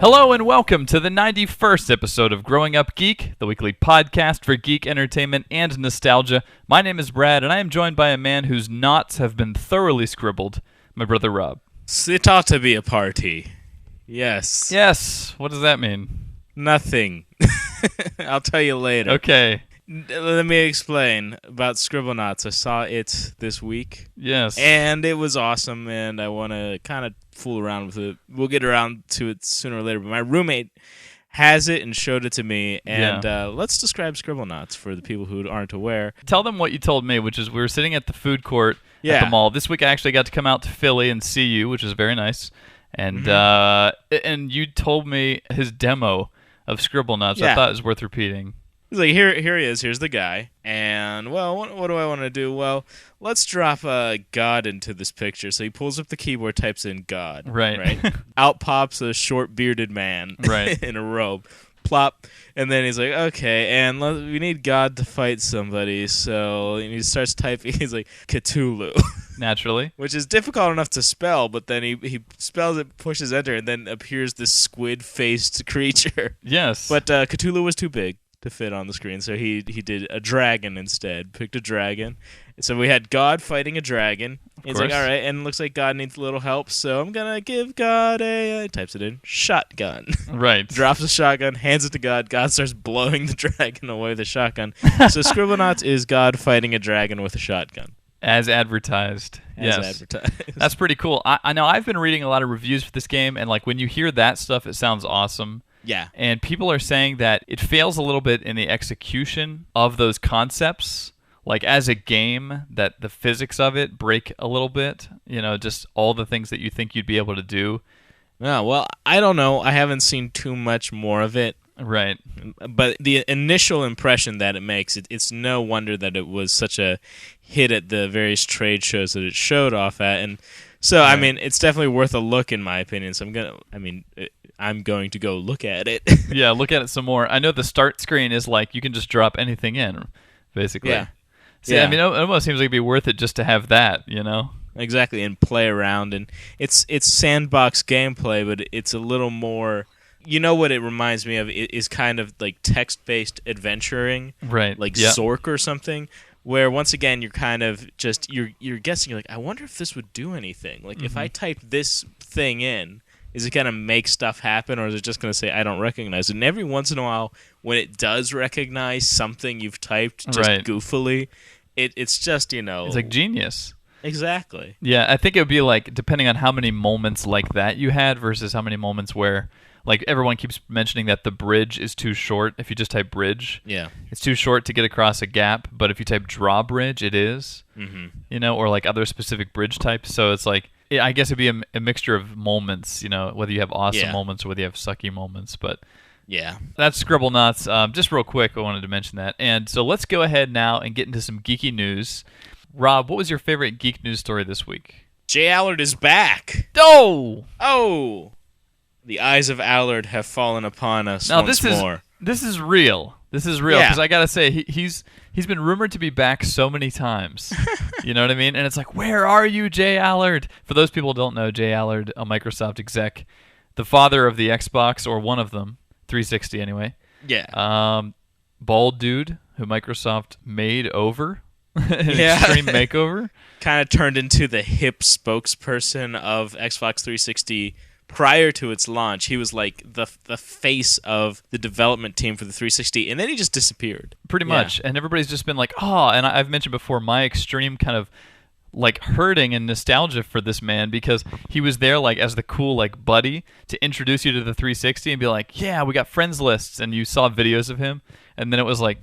Hello and welcome to the 91st episode of Growing Up Geek, the weekly podcast for geek entertainment and nostalgia. My name is Brad, and I am joined by a man whose knots have been thoroughly scribbled, my brother Rob. It ought to be a party. Yes. Yes. What does that mean? Nothing. I'll tell you later. Okay. Let me explain about Scribblenauts. I saw it this week. Yes. And it was awesome, and I want to kind of fool around with it. We'll get around to it sooner or later, but my roommate has it and showed it to me, and let's describe Scribblenauts for the people who aren't aware. Tell them what you told me, which is we were sitting at the food court at the mall. This week I actually got to come out to Philly and see you, which is very nice. And and you told me his demo of Scribblenauts. I thought it was worth repeating. He's like, here he is. Here's the guy. And, well, what do I want to do? Well, let's drop God into this picture. So he pulls up the keyboard, types in God. Right. Out pops a short bearded man in a robe. Plop. And then he's like, okay, and we need God to fight somebody. So he starts typing. He's like, Cthulhu. Naturally. Which is difficult enough to spell, but then he spells it, pushes enter, and then appears this squid-faced creature. Yes. But Cthulhu was too big to fit on the screen, so he did a dragon instead. Picked a dragon. So we had God fighting a dragon. He's like, all right, and it looks like God needs a little help, so I'm gonna give God a types it in shotgun. Right. Drops a shotgun, hands it to God. God starts blowing the dragon away with a shotgun. So Scribblenauts is God fighting a dragon with a shotgun. As advertised. Advertised. That's pretty cool. I know I've been reading a lot of reviews for this game, and like when you hear that stuff, it sounds awesome. Yeah. And people are saying that it fails a little bit in the execution of those concepts. Like as a game, that the physics of it break a little bit. You know, just all the things that you think you'd be able to do. Yeah, well, I don't know. I haven't seen too much more of it. Right. But the initial impression that it makes, it's no wonder that it was such a hit at the various trade shows that it showed off at. And so, right. I mean, it's definitely worth a look in my opinion. So I'm going to go look at it. Yeah, look at it some more. I know the start screen is like you can just drop anything in, basically. Yeah. See, I mean, it almost seems like it'd be worth it just to have that, you know? Exactly, and play around. And it's sandbox gameplay, but it's a little more... You know what it reminds me of is kind of like text-based adventuring, right? Like Zork or something, where once again you're kind of just you're guessing. You're like, I wonder if this would do anything. Like if I type this thing in, is it gonna make stuff happen, or is it just gonna say I don't recognize it? And every once in a while, when it does recognize something you've typed just goofily, it's just it's like genius. Exactly. Yeah, I think it would be like depending on how many moments like that you had versus how many moments where. Like, everyone keeps mentioning that the bridge is too short. If you just type bridge, it's too short to get across a gap. But if you type drawbridge, it is, or like other specific bridge types. So it's like, I guess it'd be a mixture of moments, whether you have awesome moments or whether you have sucky moments. But yeah, that's Scribblenauts. Just real quick, I wanted to mention that. And so let's go ahead now and get into some geeky news. Rob, what was your favorite geek news story this week? J. Allard is back. Oh! The eyes of Allard have fallen upon us once more. This is real. This is real because I gotta say he's been rumored to be back so many times. You know what I mean? And it's like, where are you, J. Allard? For those people who don't know, J. Allard, a Microsoft exec, the father of the Xbox, or one of them, 360 anyway. Yeah. Bald dude who Microsoft made over. An extreme makeover. Kind of turned into the hip spokesperson of Xbox 360. Prior to its launch, he was like the face of the development team for the 360, and then he just disappeared. Pretty much, and everybody's just been like, oh, and I've mentioned before my extreme kind of like hurting and nostalgia for this man because he was there like as the cool like buddy to introduce you to the 360 and be like, yeah, we got friends lists, and you saw videos of him, and then it was like,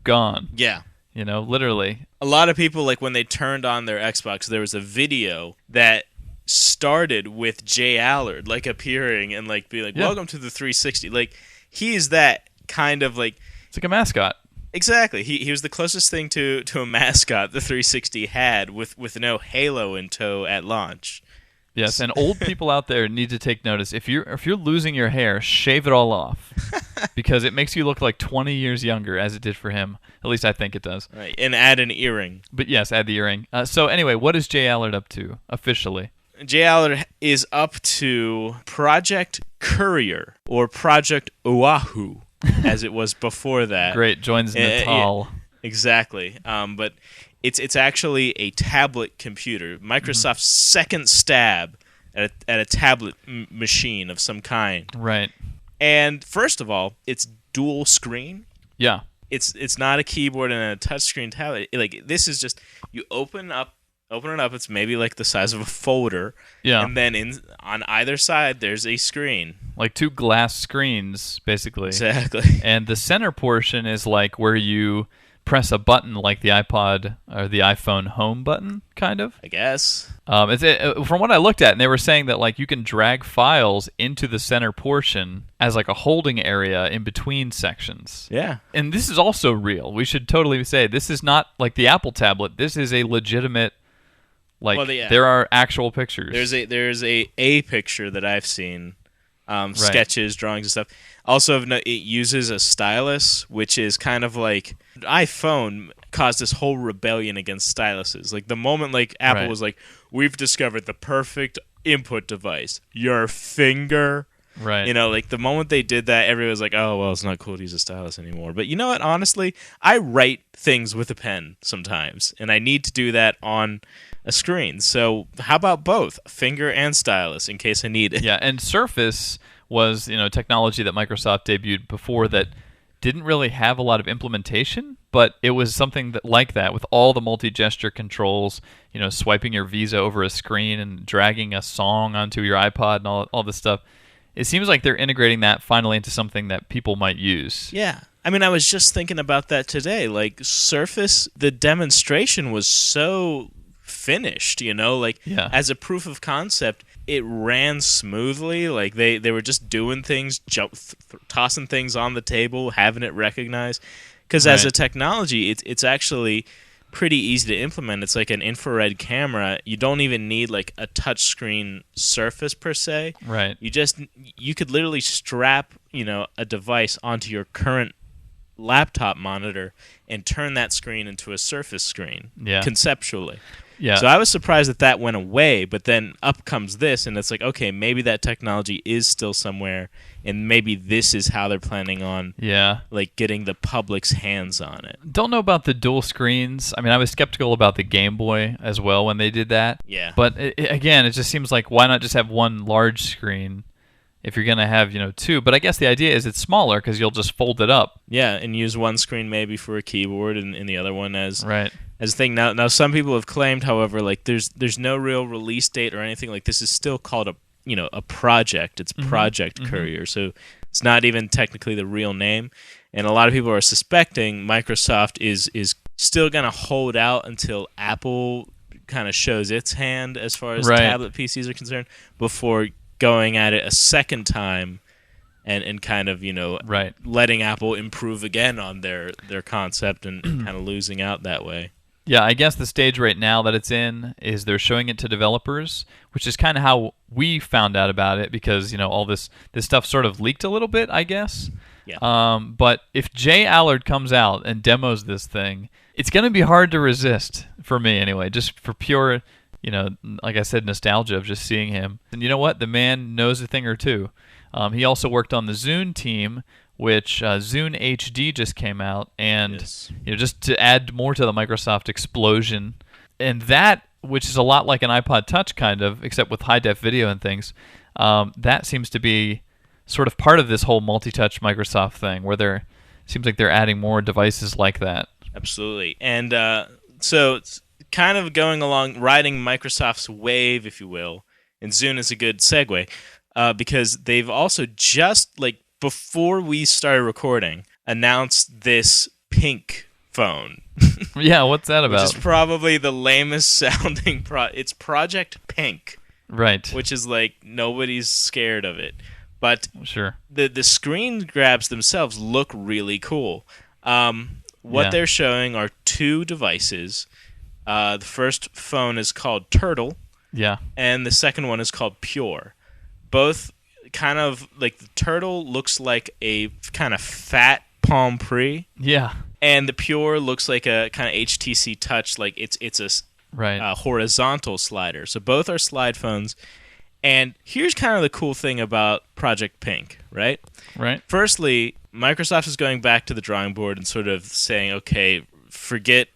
gone. Yeah. Literally. A lot of people, like when they turned on their Xbox, there was a video that started with J. Allard like appearing and like be like, welcome to the 360. Like he is that kind of like, it's like a mascot. Exactly. He was the closest thing to a mascot the 360 had with no Halo in tow at launch. Yes, and old people out there need to take notice. If you're losing your hair, shave it all off because it makes you look like 20 years younger, as it did for him. At least I think it does. Right, and add an earring. But yes, add the earring. So anyway, what is J. Allard up to officially? Jay Allard is up to Project Courier, or Project Oahu, as it was before that. Great, joins Natal. Exactly. But it's actually a tablet computer. Microsoft's second stab at a tablet machine of some kind. Right. And first of all, it's dual screen. Yeah. It's not a keyboard and a touchscreen tablet. Like, this is just, you open it up. It's maybe like the size of a folder. Yeah. And then on either side, there's a screen. Like 2 glass screens, basically. Exactly. And the center portion is like where you press a button, like the iPod or the iPhone home button, kind of. I guess. From what I looked at, and they were saying that like you can drag files into the center portion as like a holding area in between sections. Yeah. And this is also real. We should totally say this is not like the Apple tablet. This is a legitimate. Like, there are actual pictures. There's a picture that I've seen, sketches, drawings, and stuff. Also, it uses a stylus, which is kind of like iPhone caused this whole rebellion against styluses. Like, the moment like Apple was like, we've discovered the perfect input device, your finger. Right. You know, like the moment they did that, everyone was like, oh, well, it's not cool to use a stylus anymore. But you know what? Honestly, I write things with a pen sometimes, and I need to do that on a screen. So how about both, finger and stylus, in case I need it? Yeah, and Surface was, technology that Microsoft debuted before that didn't really have a lot of implementation, but it was something that like that with all the multi-gesture controls, swiping your Visa over a screen and dragging a song onto your iPod and all this stuff. It seems like they're integrating that finally into something that people might use. Yeah. I mean, I was just thinking about that today. Like, Surface, the demonstration was so finished, as a proof of concept, it ran smoothly. Like, they were just doing things, tossing things on the table, having it recognized. Because as a technology, it's actually pretty easy to implement. It's like an infrared camera. You don't even need like a touchscreen surface per se. Right. You could literally strap, a device onto your current laptop monitor and turn that screen into a Surface screen. Yeah. Conceptually. Yeah. So I was surprised that went away, but then up comes this, and it's like, okay, maybe that technology is still somewhere, and maybe this is how they're planning on like getting the public's hands on it. Don't know about the dual screens. I mean, I was skeptical about the Game Boy as well when they did that. Yeah. But again, it just seems like why not just have one large screen if you're going to have, 2. But I guess the idea is it's smaller because you'll just fold it up. Yeah, and use one screen maybe for a keyboard and the other one as a thing. Now some people have claimed, however, like there's no real release date or anything. Like, this is still called a project. It's Project Courier, so it's not even technically the real name. And a lot of people are suspecting Microsoft is still going to hold out until Apple kind of shows its hand as far as tablet PCs are concerned before going at it a second time and kind of, letting Apple improve again on their concept and kind of losing out that way. Yeah, I guess the stage right now that it's in is they're showing it to developers, which is kind of how we found out about it because, all this stuff sort of leaked a little bit, I guess. Yeah. But if Jay Allard comes out and demos this thing, it's going to be hard to resist, for me anyway, just for pure, like I said, nostalgia of just seeing him. And you know what? The man knows a thing or two. He also worked on the Zune team, which Zune HD just came out, and just to add more to the Microsoft explosion, and that, which is a lot like an iPod Touch kind of, except with high-def video and things, that seems to be sort of part of this whole multi-touch Microsoft thing, where seems like they're adding more devices like that. Absolutely, and so it's kind of going along, riding Microsoft's wave, if you will, and Zune is a good segue, because they've also just, before we started recording, announced this pink phone. Yeah, what's that about? Which is probably the lamest sounding it's Project Pink. Right. Which is nobody's scared of it. But sure. The screen grabs themselves look really cool. What they're showing are 2 devices. The first phone is called Turtle. Yeah. And the second one is called Pure. Both kind of the Turtle looks like a kind of fat Palm Pre. Yeah. And the Pure looks like a kind of HTC Touch, it's a horizontal slider. So both are slide phones. And here's kind of the cool thing about Project Pink, right? Right. Firstly, Microsoft is going back to the drawing board and sort of saying, okay, forget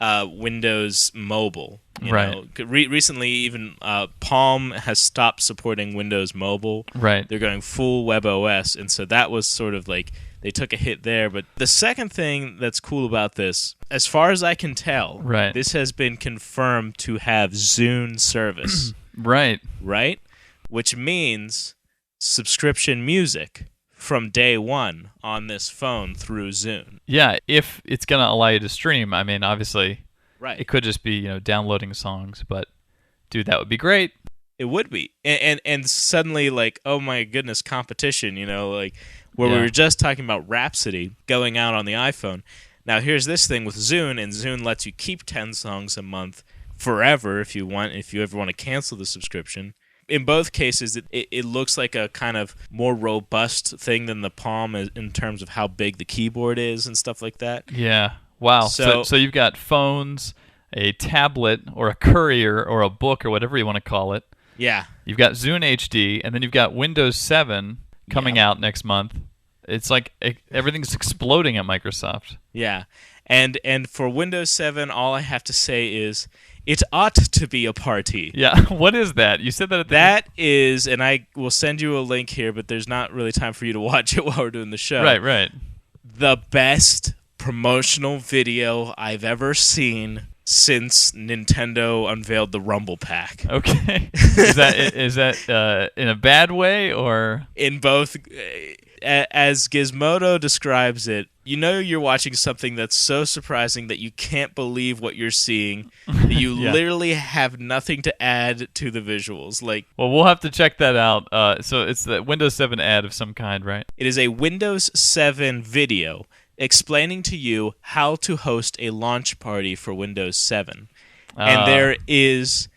Windows Mobile. You know? Recently, even Palm has stopped supporting Windows Mobile. Right. They're going full Web OS, and so that was sort of like they took a hit there. But the second thing that's cool about this, as far as I can tell, this has been confirmed to have Zune service. Right. Which means subscription music from day one on this phone through Zune. Yeah, if it's going to allow you to stream, I mean, obviously, it could just be, downloading songs, but dude, that would be great. It would be. And suddenly, like, oh my goodness, competition, like where we were just talking about Rhapsody going out on the iPhone. Now here's this thing with Zune, and Zune lets you keep 10 songs a month forever if you ever want to cancel the subscription. In both cases, it looks like a kind of more robust thing than the Palm in terms of how big the keyboard is and stuff like that. Yeah. Wow. So you've got phones, a tablet, or a courier, or a book, or whatever you want to call it. Yeah. You've got Zune HD, and then you've got Windows 7 coming out next month. It's like everything's exploding at Microsoft. Yeah. And for Windows 7, all I have to say is, it ought to be a party. Yeah, what is that? You said that at the That is, and I will send you a link here, but there's not really time for you to watch it while we're doing the show. Right. The best promotional video I've ever seen since Nintendo unveiled the Rumble Pack. Okay. Is that in a bad way or? In both. As Gizmodo describes it, you're watching something that's so surprising that you can't believe what you're seeing, that you literally have nothing to add to the visuals. Well, we'll have to check that out. So it's the Windows 7 ad of some kind, right? It is a Windows 7 video explaining to you how to host a launch party for Windows 7. And there is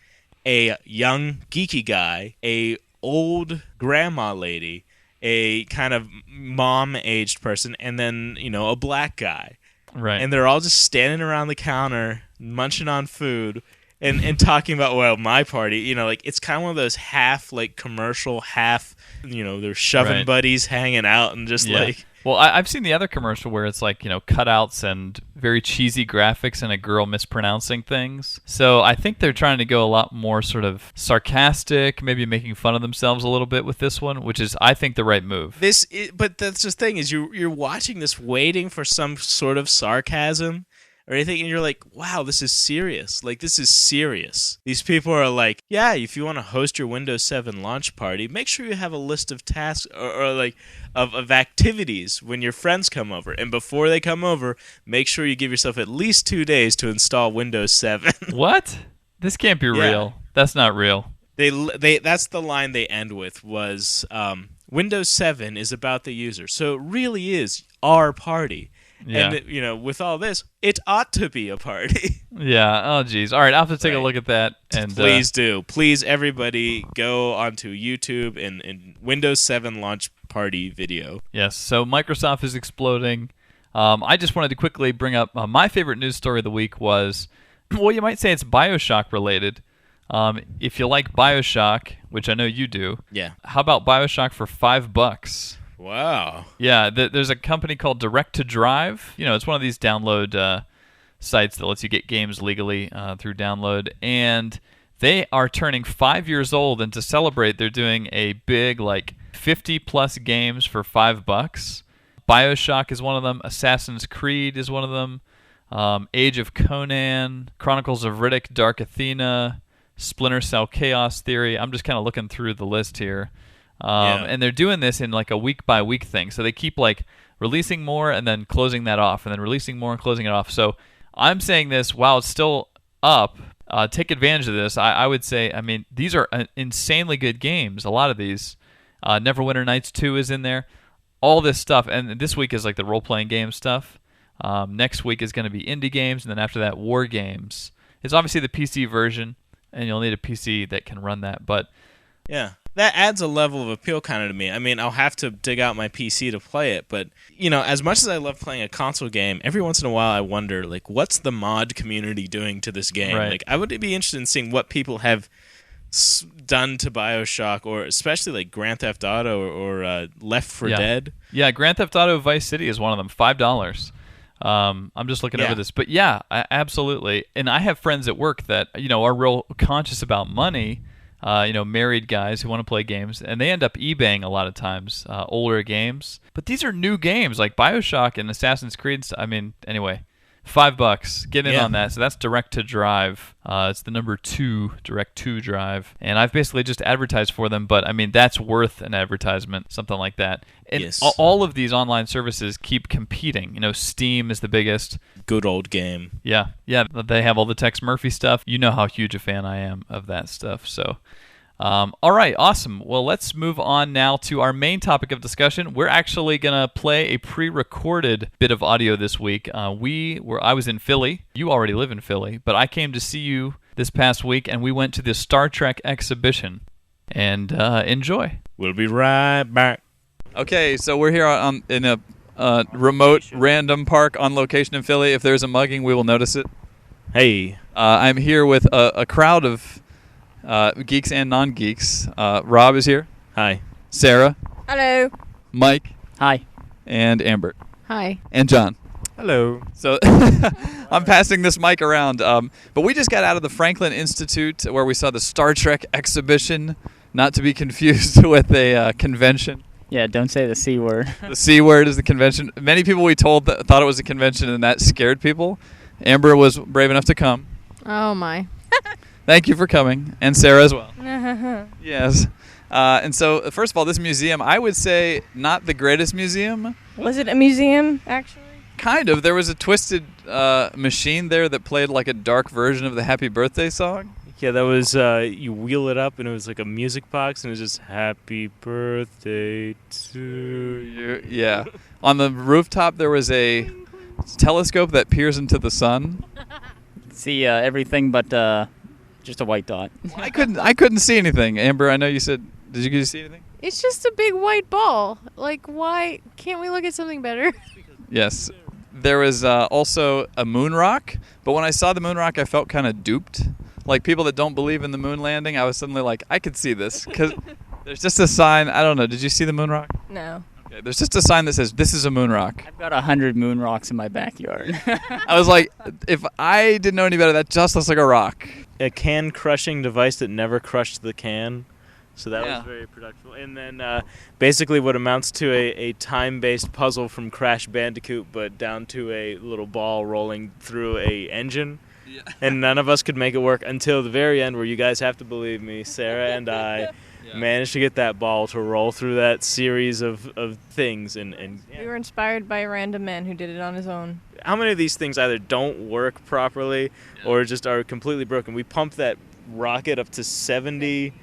a young geeky guy, a old grandma lady, a kind of mom-aged person, and then, a black guy. Right. And they're all just standing around the counter, munching on food, and talking about, well, my party. It's kind of one of those half, commercial, half, they're shoving buddies hanging out and just, Well, I've seen the other commercial where it's cutouts and very cheesy graphics and a girl mispronouncing things. So I think they're trying to go a lot more sort of sarcastic, maybe making fun of themselves a little bit with this one, which is, I think, the right move. But that's the thing is you're watching this waiting for some sort of sarcasm or anything, and you're like, wow, this is serious. This is serious. These people are like, yeah, if you want to host your Windows 7 launch party, make sure you have a list of tasks or of activities when your friends come over. And before they come over, make sure you give yourself at least 2 days to install Windows 7. What? This can't be real. That's not real. That's the line they end with was, Windows 7 is about the user. So it really is our party. Yeah. And, with all this, it ought to be a party. Yeah. Oh, geez. All right. I'll have to take a look at that. And please do. Please, everybody, go onto YouTube and Windows 7 launch party video. Yes. So Microsoft is exploding. I just wanted to quickly bring up my favorite news story of the week was, well, you might say it's BioShock related. If you like BioShock, which I know you do, how about BioShock for $5? Wow. Yeah, there's a company called Direct to Drive. It's one of these download sites that lets you get games legally through download. And they are turning 5 years old, and to celebrate, they're doing a big, 50-plus games for $5. BioShock is one of them. Assassin's Creed is one of them. Age of Conan, Chronicles of Riddick, Dark Athena, Splinter Cell Chaos Theory. I'm just kind of looking through the list here. And they're doing this in a week-by-week thing. So they keep releasing more and then closing that off, and then releasing more and closing it off. So I'm saying this, while it's still up, take advantage of this. I would say, these are insanely good games, a lot of these. Neverwinter Nights 2 is in there. All this stuff. And this week is the role-playing game stuff. Next week is going to be indie games, and then after that, war games. It's obviously the PC version, and you'll need a PC that can run that. But yeah, That adds a level of appeal kind of to me. I mean, I'll have to dig out my PC to play it, but, as much as I love playing a console game, every once in a while I wonder, what's the mod community doing to this game? Right. I would be interested in seeing what people have done to BioShock, or especially, Grand Theft Auto or Left 4 Dead. Yeah, Grand Theft Auto Vice City is one of them, $5. I'm just looking over this. But, absolutely. And I have friends at work that, are real conscious about money. Married guys who want to play games, and they end up eBaying a lot of times older games. But these are new games like BioShock and Assassin's Creed. I mean, anyway, $5. Get in on that. So that's direct to drive. It's the number 2 direct to drive, and I've basically just advertised for them. But I mean, that's worth an advertisement, something like that. And all of these online services keep competing. Steam is the biggest. Good old game. Yeah. They have all the Tex Murphy stuff. You know how huge a fan I am of that stuff. So, all right, awesome. Well, let's move on now to our main topic of discussion. We're actually gonna play a pre-recorded bit of audio this week. I was in Philly. You already live in Philly, but I came to see you this past week, and we went to the Star Trek exhibition. And enjoy. We'll be right back. Okay, so we're here in a remote, random park on location in Philly. If there's a mugging, we will notice it. Hey. I'm here with a crowd of geeks and non-geeks. Rob is here. Hi. Sarah. Hello. Mike. Hi. And Amber. Hi. And John. Hello. So I'm passing this mic around. But we just got out of the Franklin Institute where we saw the Star Trek exhibition, not to be confused with a convention. Yeah, don't say the C word. The C word is the convention. Many people we told thought it was a convention, and that scared people. Amber was brave enough to come. Oh, my. Thank you for coming, and Sarah as well. Yes. And so, first of all, this museum, I would say not the greatest museum. Was it a museum, actually? Kind of. There was a twisted machine there that played like a dark version of the Happy Birthday song. Yeah, that was, you wheel it up, and it was like a music box, and it was just, Happy Birthday to you. Yeah. On the rooftop, there was a telescope that peers into the sun. See everything but just a white dot. I couldn't see anything. Amber, I know you said, did you see anything? It's just a big white ball. Why can't we look at something better? Yes. There was also a moon rock, but when I saw the moon rock, I felt kind of duped. Like people that don't believe in the moon landing, I was suddenly like, I could see this. Because there's just a sign. I don't know. Did you see the moon rock? No. Okay, there's just a sign that says, this is a moon rock. I've got 100 moon rocks in my backyard. I was like, if I didn't know any better, that just looks like a rock. A can-crushing device that never crushed the can. So that was very productive. And then basically what amounts to a time-based puzzle from Crash Bandicoot, but down to a little ball rolling through a engine. Yeah. And none of us could make it work until the very end, where you guys have to believe me, Sarah and I managed to get that ball to roll through that series of things. And We were inspired by a random man who did it on his own. How many of these things either don't work properly or just are completely broken? We pumped that rocket up to 70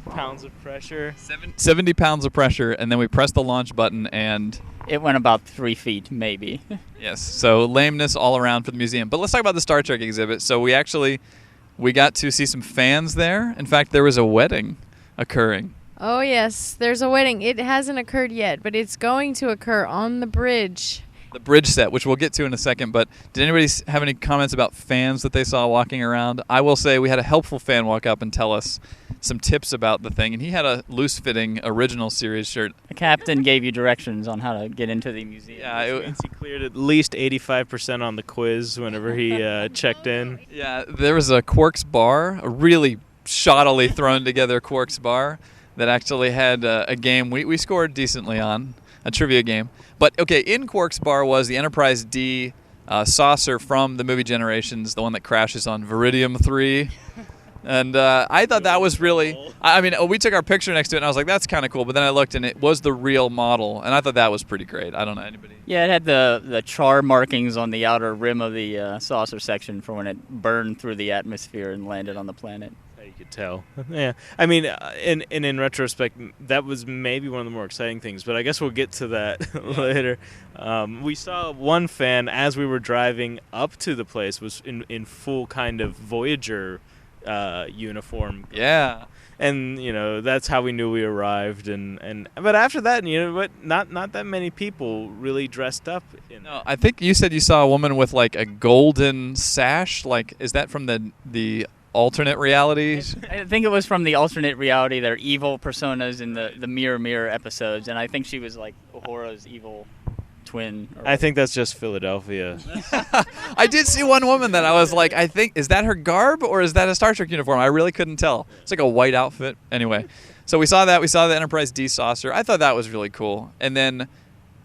pounds of pressure. 70 pounds of pressure, and then we pressed the launch button, and it went about 3 feet, maybe. Yes, so lameness all around for the museum. But let's talk about the Star Trek exhibit. So we got to see some fans there. In fact, there was a wedding occurring. Oh, yes, there's a wedding. It hasn't occurred yet, but it's going to occur on the bridge. The bridge set, which we'll get to in a second. But did anybody have any comments about fans that they saw walking around? I will say we had a helpful fan walk up and tell us some tips about the thing, and he had a loose-fitting original series shirt. The captain gave you directions on how to get into the museum. Yeah, he cleared at least 85% on the quiz whenever he checked in. Yeah, there was a Quarks bar, a really shoddily thrown together Quarks bar that actually had a game we scored decently on, a trivia game. But, okay, in Quarks bar was the Enterprise D saucer from the movie Generations, the one that crashes on Viridium 3. And I thought that was really... I mean, we took our picture next to it, and I was like, that's kind of cool. But then I looked, and it was the real model, and I thought that was pretty great. I don't know, anybody? Yeah, it had the char markings on the outer rim of the saucer section for when it burned through the atmosphere and landed on the planet. You could tell. Yeah. I mean, in retrospect, that was maybe one of the more exciting things, but I guess we'll get to that later. We saw one fan, as we were driving up to the place, was in full kind of Voyager uniform. Yeah. And that's how we knew we arrived, but after that, not that many people really dressed up. No, I think you said you saw a woman with like a golden sash. Like, is that from the alternate realities? I think it was from the alternate reality. Their evil personas in the Mirror episodes, and I think she was like Uhura's evil twin. I think that's just Philadelphia. I did see one woman that I was like, I think, is that her garb or is that a Star Trek uniform? I really couldn't tell. It's like a white outfit. Anyway, so we saw that. We saw the Enterprise D saucer. I thought that was really cool. And then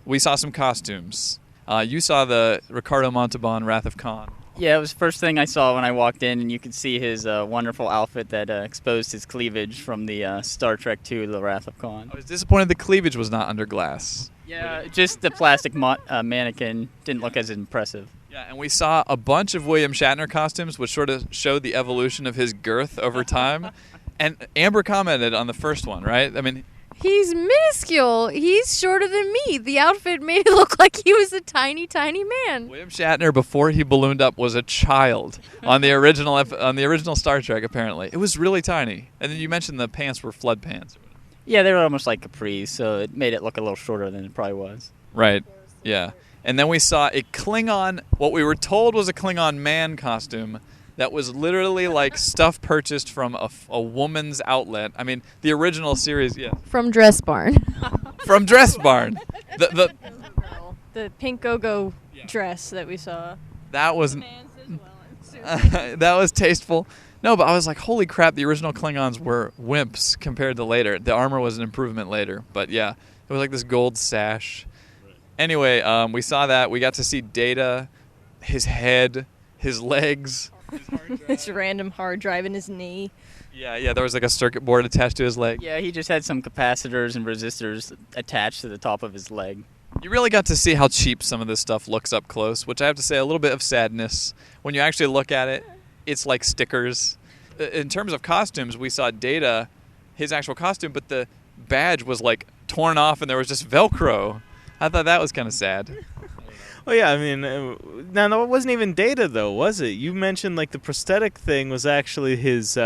we saw some costumes. You saw the Ricardo Montalban Wrath of Khan. Yeah, it was the first thing I saw when I walked in, and you could see his wonderful outfit that exposed his cleavage from the Star Trek II, The Wrath of Khan. I was disappointed the cleavage was not under glass. Yeah, just the plastic mannequin didn't look as impressive. Yeah, and we saw a bunch of William Shatner costumes, which sort of showed the evolution of his girth over time. And Amber commented on the first one, right? I mean, he's minuscule. He's shorter than me. The outfit made it look like he was a tiny, tiny man. William Shatner, before he ballooned up, was a child on the original Star Trek. Apparently, it was really tiny. And then you mentioned the pants were flood pants. Yeah, they were almost like capris, so it made it look a little shorter than it probably was. Right. Yeah. And then we saw a Klingon, what we were told was a Klingon man costume that was literally like stuff purchased from a woman's outlet. I mean, the original series, yeah. From Dress Barn. From Dress Barn. The pink go-go dress that we saw. That was that was tasteful. No, but I was like, holy crap, the original Klingons were wimps compared to later. The armor was an improvement later. But yeah, it was like this gold sash. Anyway, we saw that. We got to see Data, his head, his legs. His random hard drive in his knee. Yeah, there was like a circuit board attached to his leg. Yeah, he just had some capacitors and resistors attached to the top of his leg. You really got to see how cheap some of this stuff looks up close, which I have to say, a little bit of sadness. When you actually look at it, it's like stickers. In terms of costumes, we saw Data, his actual costume, but the badge was like torn off and there was just Velcro. I thought that was kind of sad. Well, yeah, I mean, no, it wasn't even Data, though, was it? You mentioned, like, the prosthetic thing was actually his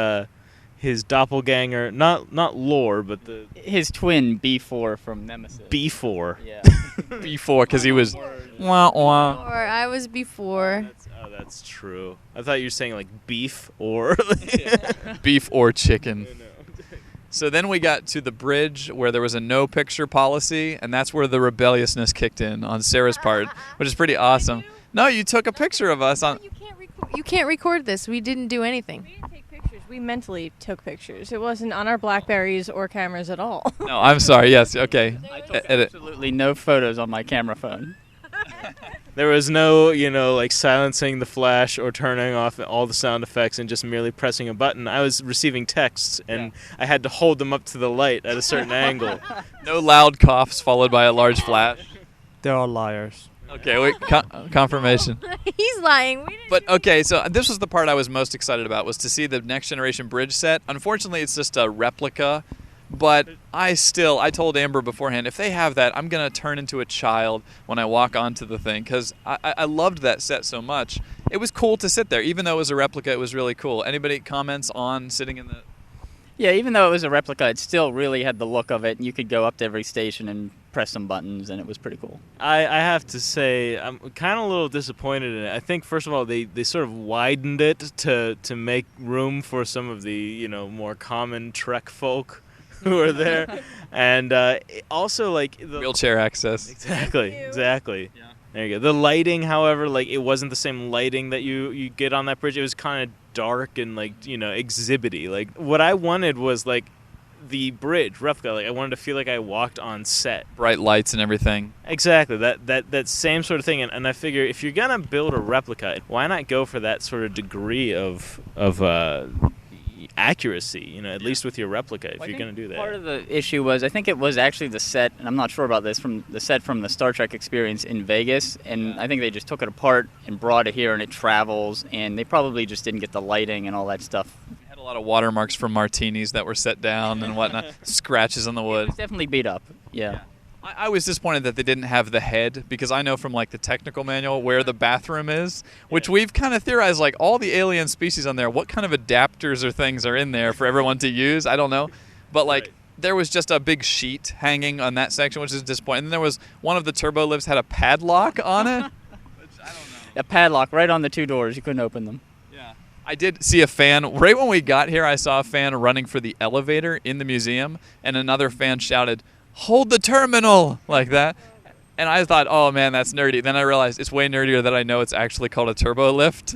doppelganger, not Lore, but his twin, B4 from Nemesis. B4. Yeah. B4, because he was... Wah, wah. Or I was before. That's true. I thought you were saying, like, beef or... Beef or chicken. So then we got to the bridge where there was a no picture policy, and that's where the rebelliousness kicked in on Sarah's part, which is pretty awesome. No, you took a picture of us on. You can't record this. We didn't do anything. We didn't take pictures. We mentally took pictures. It wasn't on our Blackberries or cameras at all. No, I'm sorry. Yes, okay. I took absolutely no photos on my camera phone. There was no, like silencing the flash or turning off all the sound effects and just merely pressing a button. I was receiving texts, and I had to hold them up to the light at a certain angle. No loud coughs followed by a large flash. They're all liars. Okay, wait, confirmation. He's lying. But okay, so this was the part I was most excited about, was to see the Next Generation bridge set. Unfortunately, it's just a replica. But I told Amber beforehand, if they have that, I'm going to turn into a child when I walk onto the thing, because I loved that set so much. It was cool to sit there. Even though it was a replica, it was really cool. Anybody comments on sitting in the... Yeah, even though it was a replica, it still really had the look of it. You could go up to every station and press some buttons, and it was pretty cool. I have to say, I'm kind of a little disappointed in it. I think, first of all, they sort of widened it to make room for some of the, more common Trek folk who are there, and also like the wheelchair access. Exactly. Yeah. There you go. The lighting, however, like it wasn't the same lighting that you get on that bridge. It was kind of dark and like exhibity. Like what I wanted was like the bridge replica. Like I wanted to feel like I walked on set. Bright lights and everything. Exactly. That same sort of thing. And I figure if you're gonna build a replica, why not go for that sort of degree of accuracy, at least with your replica, if you're going to do that. Part of the issue was, I think it was actually the set, and I'm not sure about this, from the set from the Star Trek experience in Vegas, and I think they just took it apart and brought it here, and it travels, and they probably just didn't get the lighting and all that stuff. It had a lot of watermarks from martinis that were set down and whatnot, scratches on the wood. It was definitely beat up, yeah. I was disappointed that they didn't have the head, because I know from like the technical manual where the bathroom is, which we've kind of theorized, like all the alien species on there, what kind of adapters or things are in there for everyone to use? I don't know. But like there was just a big sheet hanging on that section, which is disappointing. And then there was one of the turbo lifts had a padlock on it. Which I don't know. A padlock right on the 2 doors. You couldn't open them. Yeah. I did see a fan. Right when we got here, I saw a fan running for the elevator in the museum, and another fan shouted, "Hold the terminal!" like that. And I thought, oh man, that's nerdy. Then I realized it's way nerdier that I know it's actually called a turbo lift.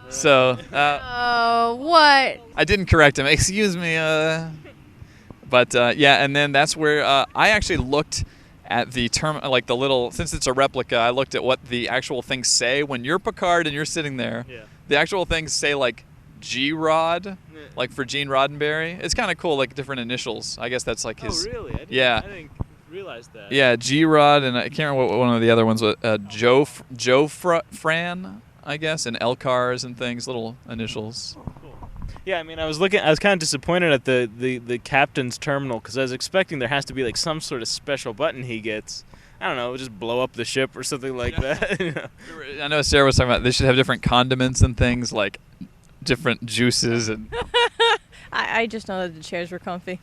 So, what? I didn't correct him. Excuse me. But yeah, and then that's where I actually looked at the term, like the little, since it's a replica, I looked at what the actual things say. When you're Picard and you're sitting there, the actual things say like G-Rod, like for Gene Roddenberry. It's kind of cool, like different initials. I guess that's like his. Oh, really? I didn't realize that. Yeah, G-Rod, and I can't remember what one of the other ones was. Fran, I guess, and Elcars and things, little initials. Yeah, I mean, I was kind of disappointed at the captain's terminal, because I was expecting there has to be like some sort of special button he gets. I don't know, just blow up the ship or something like that. You know? I know Sarah was talking about they should have different condiments and things, like different juices and. I just know that the chairs were comfy.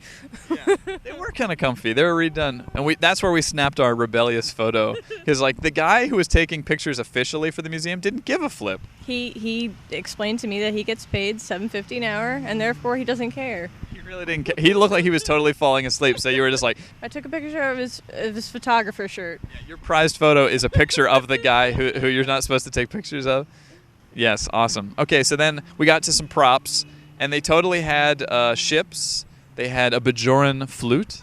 Yeah, they were kind of comfy. They were redone, and that's where we snapped our rebellious photo. Because like the guy who was taking pictures officially for the museum didn't give a flip. He explained to me that he gets paid $7.50 an hour, and therefore he doesn't care. He really didn't care. He looked like he was totally falling asleep. So you were just like. I took a picture of his photographer shirt. Yeah, your prized photo is a picture of the guy who you're not supposed to take pictures of. Yes, awesome. Okay, so then we got to some props. And they totally had ships. They had a Bajoran flute.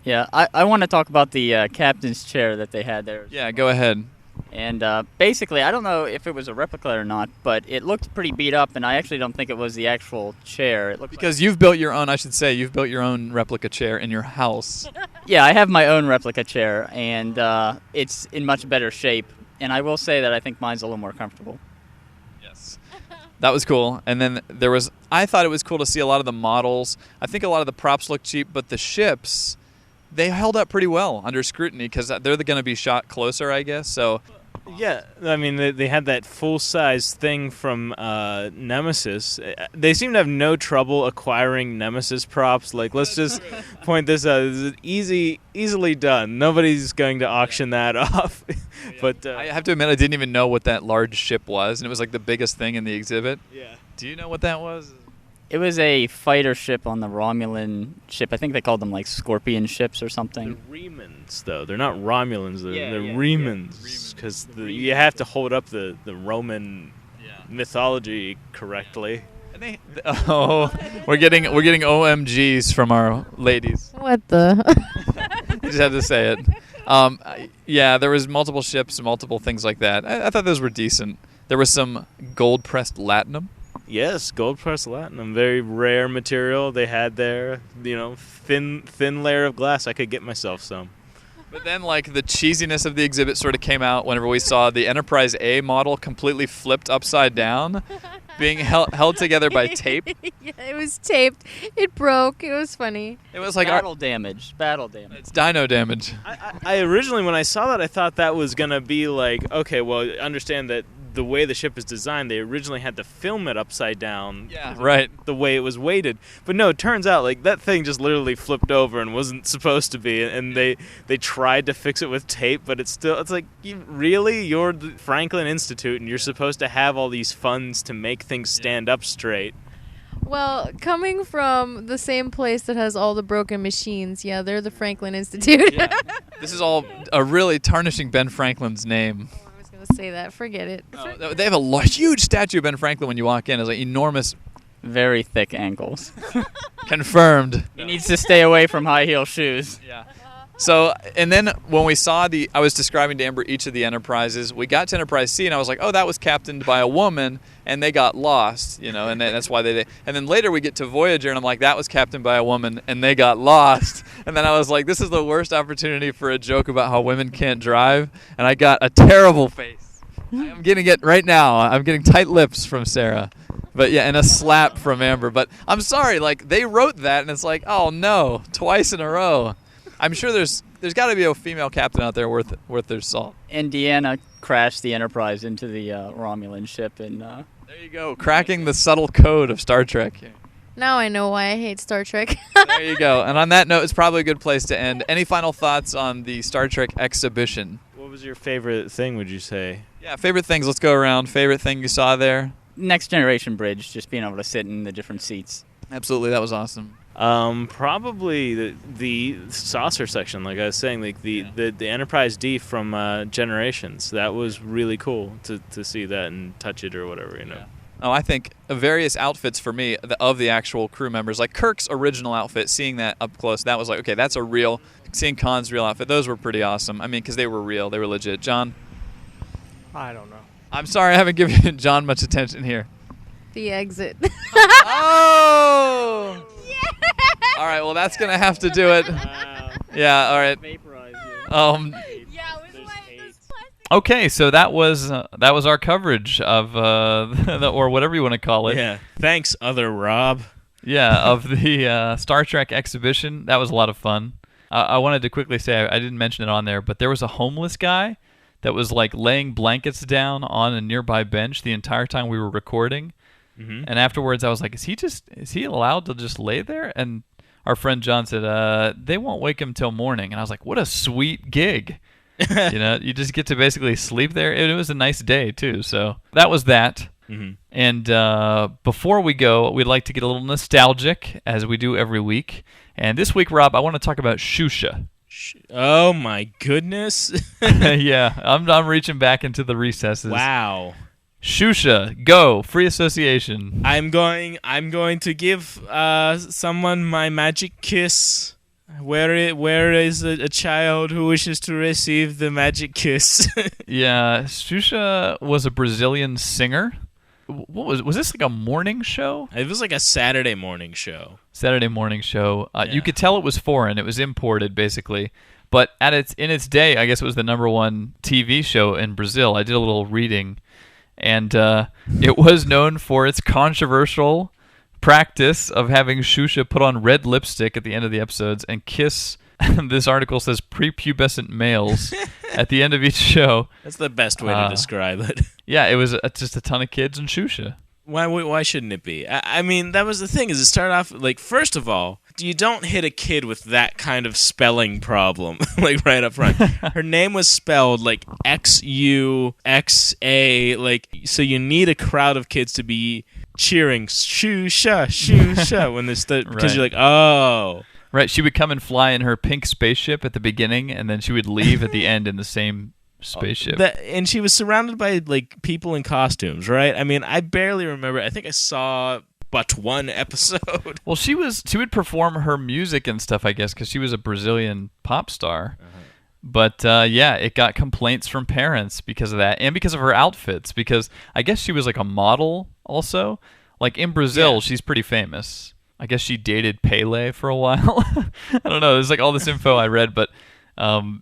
Yeah, I want to talk about the captain's chair that they had there. Yeah, go ahead. And basically, I don't know if it was a replica or not, but it looked pretty beat up, and I actually don't think it was the actual chair. It looked because you've built your own, I should say, you've built your own replica chair in your house. Yeah, I have my own replica chair, and it's in much better shape. And I will say that I think mine's a little more comfortable. That was cool. And then I thought it was cool to see a lot of the models. I think a lot of the props looked cheap, but the ships, they held up pretty well under scrutiny because they're going to be shot closer, I guess. So, yeah, I mean, they had that full-size thing from Nemesis. They seem to have no trouble acquiring Nemesis props. Like, let's just point this out. This is easily done. Nobody's going to auction that off. But I have to admit, I didn't even know what that large ship was, and it was like the biggest thing in the exhibit. Yeah. Do you know what that was? It was a fighter ship on the Romulan ship. I think they called them like Scorpion ships or something. They're Remans, though. They're not Romulans. They're Remans, because you have to hold up the Roman mythology correctly. We're getting OMGs from our ladies. What the? You just had to say it. Yeah, there was multiple ships, multiple things like that. I thought those were decent. There was some gold-pressed latinum. Yes, gold-pressed latinum, very rare material they had there. You know, thin layer of glass. I could get myself some. But then, like, the cheesiness of the exhibit sort of came out whenever we saw the Enterprise A model completely flipped upside down, being held together by tape. Yeah, it was taped. It broke. It was funny. It was like battle damage. It's dino damage. I originally, when I saw that, I thought that was going to be like, okay, well, understand that the way the ship is designed, they originally had to film it upside down. Yeah, right. The way it was weighted. But no, it turns out like that thing just literally flipped over and wasn't supposed to be. And they tried to fix it with tape, but it's like, you're the Franklin Institute and you're supposed to have all these funds to make things stand up straight. Well, coming from the same place that has all the broken machines, yeah, they're the Franklin Institute. Yeah. This is all really tarnishing Ben Franklin's name. Say that. Forget it. Oh, they have a huge statue of Ben Franklin when you walk in. It's like enormous. Very thick ankles. Confirmed. He needs to stay away from high heel shoes. Yeah. So, and then when we saw I was describing to Amber each of the Enterprises. We got to Enterprise C, and I was like, oh, that was captained by a woman, and they got lost, and that's why they. And then later we get to Voyager, and I'm like, that was captained by a woman, and they got lost. And then I was like, this is the worst opportunity for a joke about how women can't drive, and I got a terrible face. I'm getting it right now. I'm getting tight lips from Sarah. But yeah, and a slap from Amber. But I'm sorry, like, they wrote that, and it's like, oh no, twice in a row. I'm sure there's got to be a female captain out there worth their salt. And Deanna crashed the Enterprise into the Romulan ship, and there you go, cracking the subtle code of Star Trek. Now I know why I hate Star Trek. There you go. And on that note, it's probably a good place to end. Any final thoughts on the Star Trek exhibition? What was your favorite thing, would you say? Yeah, favorite things. Let's go around. Favorite thing you saw there? Next Generation Bridge, just being able to sit in the different seats. Absolutely, that was awesome. Probably the saucer section, like I was saying, like the Enterprise D from Generations. That was really cool to see that and touch it or whatever, Yeah. Oh, I think various outfits for me of the actual crew members, like Kirk's original outfit, seeing that up close, that was like, okay, that's a real, seeing Khan's real outfit, those were pretty awesome. I mean, because they were real, they were legit. John? I don't know. I'm sorry I haven't given John much attention here. The exit. Oh! Yeah! All right, well, that's going to have to do it. Yeah, all right. Okay, so that was our coverage of or whatever you want to call it. Yeah. Thanks, other Rob. Yeah, of the Star Trek exhibition. That was a lot of fun. I wanted to quickly say I didn't mention it on there, but there was a homeless guy that was like laying blankets down on a nearby bench the entire time we were recording. Mm-hmm. And afterwards, I was like, is he allowed to just lay there? And our friend John said, they won't wake him till morning. And I was like, what a sweet gig. You just get to basically sleep there. It was a nice day, too. So that was that. Mm-hmm. And before we go, we'd like to get a little nostalgic, as we do every week. And this week, Rob, I want to talk about Xuxa. Oh, my goodness. Yeah, I'm reaching back into the recesses. Wow. Xuxa, go, free association. I'm going to give someone my magic kiss. Where is a child who wishes to receive the magic kiss? Yeah, Xuxa was a Brazilian singer. What was this, like a morning show? It was like a Saturday morning show. Yeah. You could tell it was foreign. It was imported, basically. But in its day, I guess it was the #1 TV show in Brazil. I did a little reading, and it was known for its controversial practice of having Xuxa put on red lipstick at the end of the episodes and kiss, this article says, prepubescent males at the end of each show. That's the best way to describe it. Yeah, it was just a ton of kids and Xuxa. Why shouldn't it be? I mean, that was the thing, is it started off, like, first of all, you don't hit a kid with that kind of spelling problem, like, right up front. Her name was spelled, like, Xuxa, like, so you need a crowd of kids to be cheering, Xuxa, when this, because you're like, oh. Right, she would come and fly in her pink spaceship at the beginning, and then she would leave at the end in the same spaceship. And she was surrounded by, like, people in costumes, right? I mean, I barely remember. I think I saw but one episode. Well, she would perform her music and stuff, I guess, because she was a Brazilian pop star. Uh-huh. But, yeah, it got complaints from parents because of that, and because of her outfits, because I guess she was, like, a model also. Like, in Brazil, she's pretty famous. I guess she dated Pele for a while. I don't know. There's, like, all this info I read, but,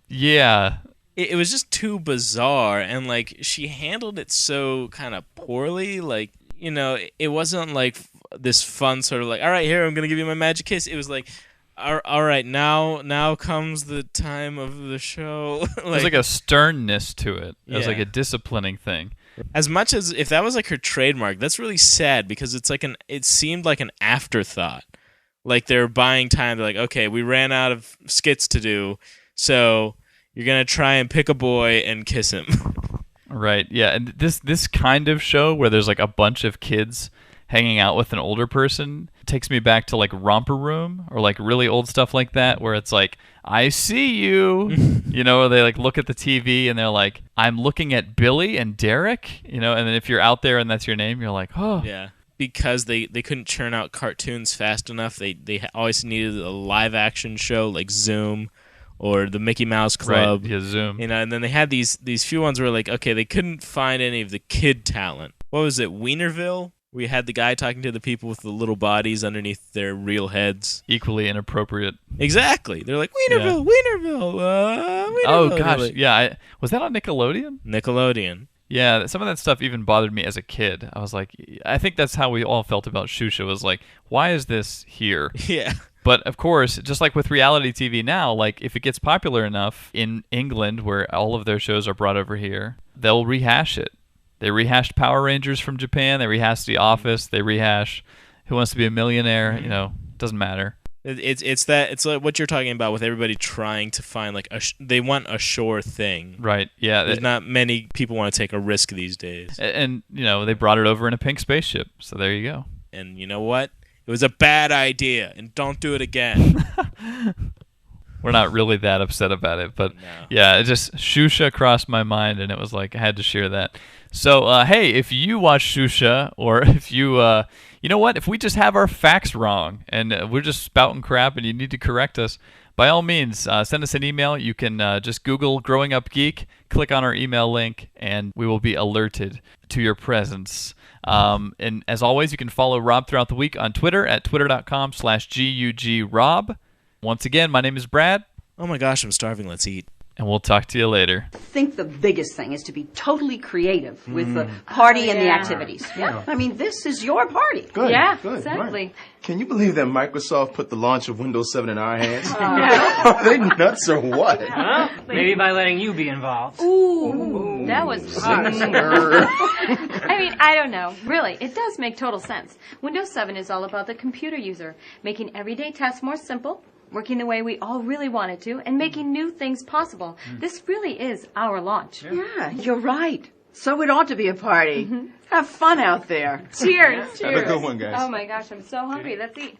yeah. It was just too bizarre, and, like, she handled it so kind of poorly. Like, you know, it wasn't, like, this fun sort of, like, all right, here, I'm going to give you my magic kiss. It was like, all right, now comes the time of the show. Like, there's, like, a sternness to it. It was, like, a disciplining thing. As much as, if that was, like, her trademark, that's really sad, because it's, like, it seemed like an afterthought. Like, they're buying time. They're like, okay, we ran out of skits to do, so you're going to try and pick a boy and kiss him. Right, yeah. And this kind of show where there's, like, a bunch of kids hanging out with an older person takes me back to, like, Romper Room or, like, really old stuff like that, where it's like, I see you, you know, or they, like, look at the TV and they're like, I'm looking at Billy and Derek, you know, and then if you're out there and that's your name, you're like, oh. Yeah. Because they couldn't churn out cartoons fast enough. They always needed a live action show like Zoom or the Mickey Mouse Club. Right, yeah, Zoom. You know, and then they had these few ones where, like, okay, they couldn't find any of the kid talent. What was it, Wienerville? We had the guy talking to the people with the little bodies underneath their real heads. Equally inappropriate. Exactly. They're like, Wienerville, Wienerville, Wienerville. Oh, gosh. Like, yeah. Was that on Nickelodeon? Nickelodeon. Yeah, some of that stuff even bothered me as a kid. I was like, I think that's how we all felt about Xuxa, was like, why is this here? Yeah. But of course, just like with reality TV now, like if it gets popular enough in England where all of their shows are brought over here, they'll rehash it. They rehashed Power Rangers from Japan, they rehashed The Office, they rehash Who Wants to Be a Millionaire, doesn't matter. It's like what you're talking about with everybody trying to find like they want a sure thing. Right. Yeah. There's not many people want to take a risk these days. And they brought it over in a pink spaceship. So there you go. And you know what? It was a bad idea, and don't do it again. We're not really that upset about it, but yeah, it just Xuxa crossed my mind, and it was like I had to share that. So hey, if you watch Xuxa, or if you you know what, if we just have our facts wrong and we're just spouting crap and you need to correct us, by all means, send us an email. You can just Google Growing Up Geek, click on our email link, and we will be alerted to your presence. And as always, you can follow Rob throughout the week on Twitter at twitter.com/GUGRob. Once again, my name is Brad. Oh my gosh, I'm starving. Let's eat. And we'll talk to you later. I think the biggest thing is to be totally creative with the party and the activities. Yeah. I mean, this is your party. Good. Yeah, good, exactly. Right. Can you believe that Microsoft put the launch of Windows 7 in our hands? Are they nuts or what? Well, maybe by letting you be involved. Ooh, that was harsh. I mean, I don't know. Really, it does make total sense. Windows 7 is all about the computer user, making everyday tasks more simple, working the way we all really want it to, and making new things possible. This really is our launch. Yeah, you're right. So it ought to be a party. Have fun out there. Cheers. Have a good one, guys. Oh my gosh, I'm so hungry. Let's eat.